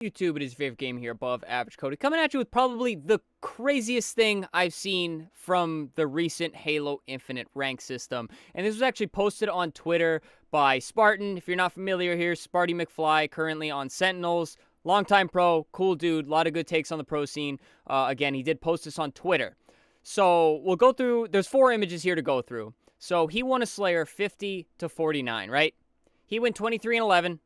YouTube, it is your favorite game here, Above Average Cody, coming at you with probably the craziest thing I've seen from the recent Halo Infinite rank system. And this was actually posted on Twitter by Spartan. If you're not familiar here, Sparty McFly, currently on Sentinels. Longtime pro, cool dude, a lot of good takes on the pro scene. Again, he did post this on Twitter. So we'll go through, there's 4 images here to go through. So he won a Slayer 50-49, right? He went 23-11.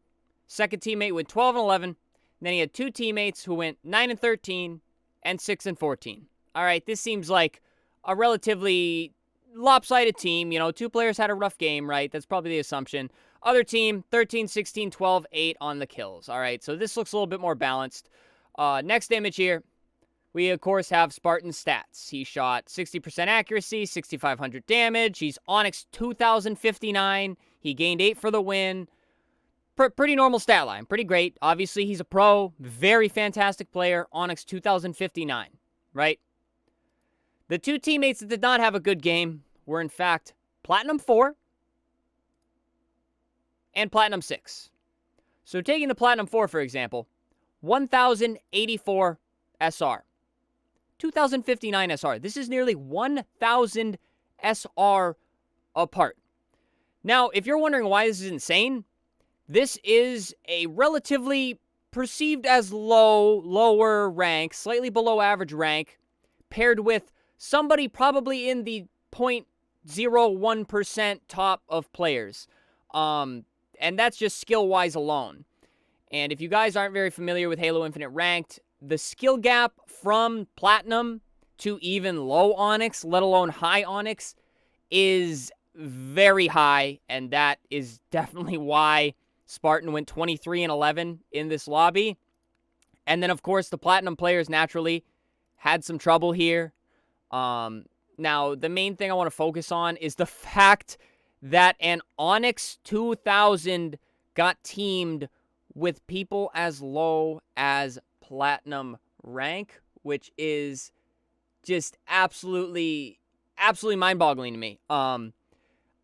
Second teammate went 12-11. Then he had 2 teammates who went 9-13 and 6-14. All right, this seems like a relatively lopsided team. You know, 2 players had a rough game, right? That's probably the assumption. Other team, 13, 16, 12, 8 on the kills. All right, so this looks a little bit more balanced. Next image here, we, of course, have Spartan's stats. He shot 60% accuracy, 6,500 damage. He's Onyx 2,059. He gained 8 for the win. Pretty normal stat line. Pretty great. Obviously, he's a pro. Very fantastic player. Onyx 2059, right? The 2 teammates that did not have a good game were, in fact, Platinum 4 and Platinum 6. So taking the Platinum 4, for example, 1,084 SR. 2,059 SR. This is nearly 1,000 SR apart. Now, if you're wondering why this is insane, this is a relatively perceived as lower rank, slightly below average rank, paired with somebody probably in the 0.01% top of players. And that's just skill-wise alone. And if you guys aren't very familiar with Halo Infinite Ranked, the skill gap from Platinum to even low Onyx, let alone high Onyx, is very high, and that is definitely why Spartan went 23-11 in this lobby. And then, of course, the Platinum players naturally had some trouble here. Now, the main thing I want to focus on is the fact that an Onyx 2000 got teamed with people as low as Platinum rank, which is just absolutely mind-boggling to me.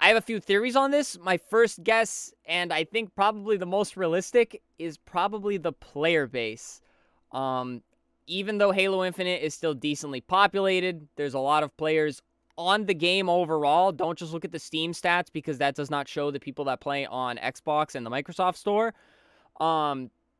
I have a few theories on this. My first guess, and I think probably the most realistic, is probably the player base. Even though Halo Infinite is still decently populated, there's a lot of players on the game overall. Don't just look at the Steam stats, because that does not show the people that play on Xbox and the Microsoft Store.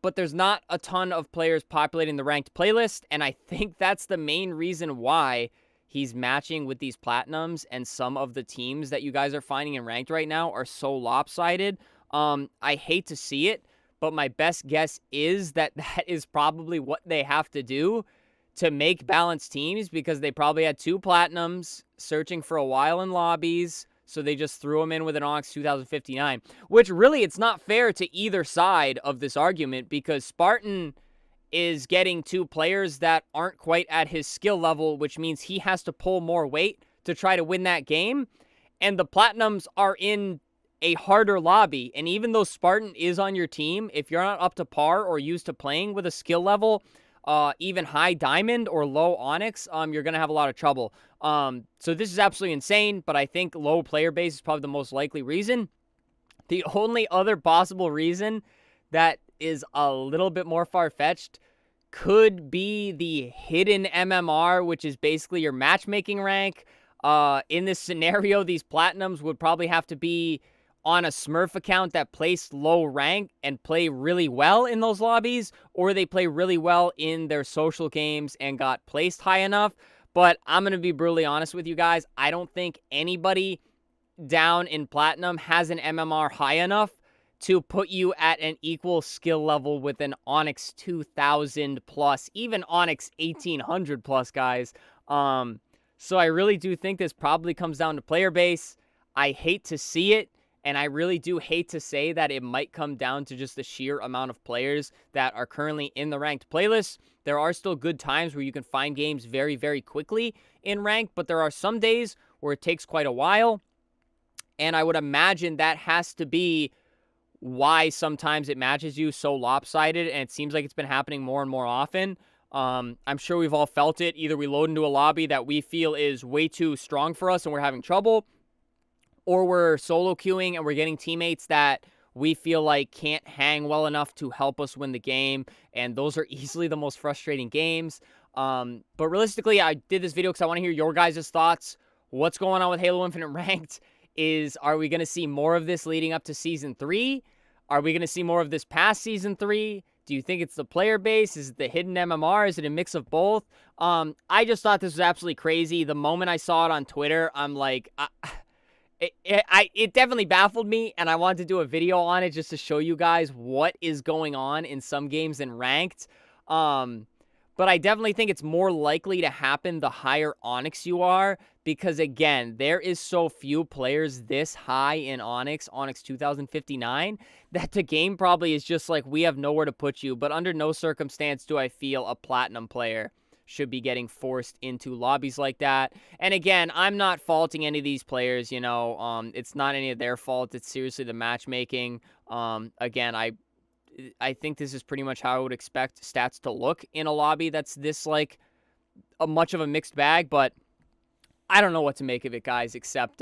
But there's not a ton of players populating the ranked playlist, and I think that's the main reason why he's matching with these Platinums, and some of the teams that you guys are finding in ranked right now are so lopsided. I hate to see it, but my best guess is that that is probably what they have to do to make balanced teams, because they probably had 2 Platinums searching for a while in lobbies, so they just threw them in with an Onyx 2059, which really, it's not fair to either side of this argument, because Spartan is getting 2 players that aren't quite at his skill level, which means he has to pull more weight to try to win that game. And the Platinums are in a harder lobby. And even though Spartan is on your team, if you're not up to par or used to playing with a skill level, even high diamond or low Onyx, you're going to have a lot of trouble. So this is absolutely insane, but I think low player base is probably the most likely reason. The only other possible reason that is a little bit more far-fetched could be the hidden MMR, which is basically your matchmaking rank. In this scenario, these Platinums would probably have to be on a Smurf account that placed low rank and play really well in those lobbies, or they play really well in their social games and got placed high enough. But I'm going to be brutally honest with you guys. I don't think anybody down in Platinum has an MMR high enough to put you at an equal skill level with an Onyx 2000 plus, even Onyx 1800 plus, guys. So I really do think this probably comes down to player base. I hate to see it, and I really do hate to say that it might come down to just the sheer amount of players that are currently in the ranked playlist. There are still good times where you can find games very, very quickly in ranked, but there are some days where it takes quite a while, and I would imagine that has to be why sometimes it matches you so lopsided, and it seems like it's been happening more and more often. I'm sure we've all felt it. Either we load into a lobby that we feel is way too strong for us and we're having trouble, or we're solo queuing and we're getting teammates that we feel like can't hang well enough to help us win the game, and those are easily the most frustrating games. But realistically, I did this video because I want to hear your guys' thoughts. What's going on with Halo Infinite Ranked? Are we going to see more of this leading up to Season 3? Are we going to see more of this past Season 3? Do you think it's the player base? Is it the hidden MMR? Is it a mix of both? I just thought this was absolutely crazy. The moment I saw it on Twitter, I'm like, it definitely baffled me, and I wanted to do a video on it just to show you guys what is going on in some games in Ranked. But I definitely think it's more likely to happen the higher Onyx you are, because again, there is so few players this high in Onyx 2059, that the game probably is just like, we have nowhere to put you. But under no circumstance do I feel a Platinum player should be getting forced into lobbies like that. And again, I'm not faulting any of these players, you know, it's not any of their fault. It's seriously the matchmaking. Again, I think this is pretty much how I would expect stats to look in a lobby that's this, like, much of a mixed bag, but I don't know what to make of it, guys, except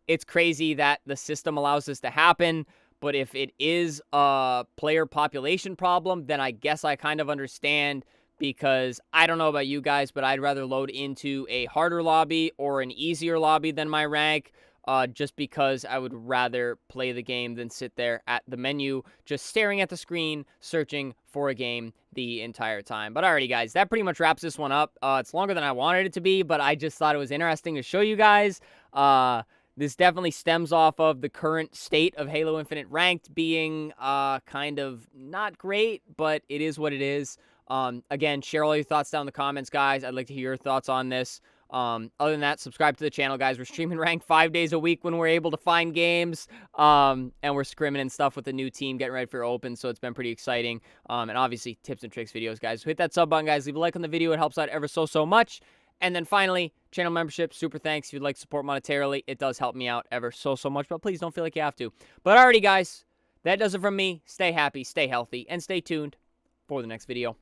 it's crazy that the system allows this to happen. But if it is a player population problem, then I guess I kind of understand, because I don't know about you guys, but I'd rather load into a harder lobby or an easier lobby than my rank, just because I would rather play the game than sit there at the menu, just staring at the screen, searching for a game the entire time. But alrighty, guys, that pretty much wraps this one up. It's longer than I wanted it to be, but I just thought it was interesting to show you guys. This definitely stems off of the current state of Halo Infinite Ranked being kind of not great, but it is what it is. Again, share all your thoughts down in the comments, guys. I'd like to hear your thoughts on this. Other than that, subscribe to the channel, guys. We're streaming Ranked 5 days a week when we're able to find games. And we're scrimming and stuff with the new team, getting ready for Open, so it's been pretty exciting. And obviously, tips and tricks videos, guys. So hit that sub button, guys. Leave a like on the video. It helps out ever so much. And then finally, channel membership, super thanks. If you'd like to support monetarily, it does help me out ever so much. But please don't feel like you have to. But alrighty, guys. That does it from me. Stay happy, stay healthy, and stay tuned for the next video.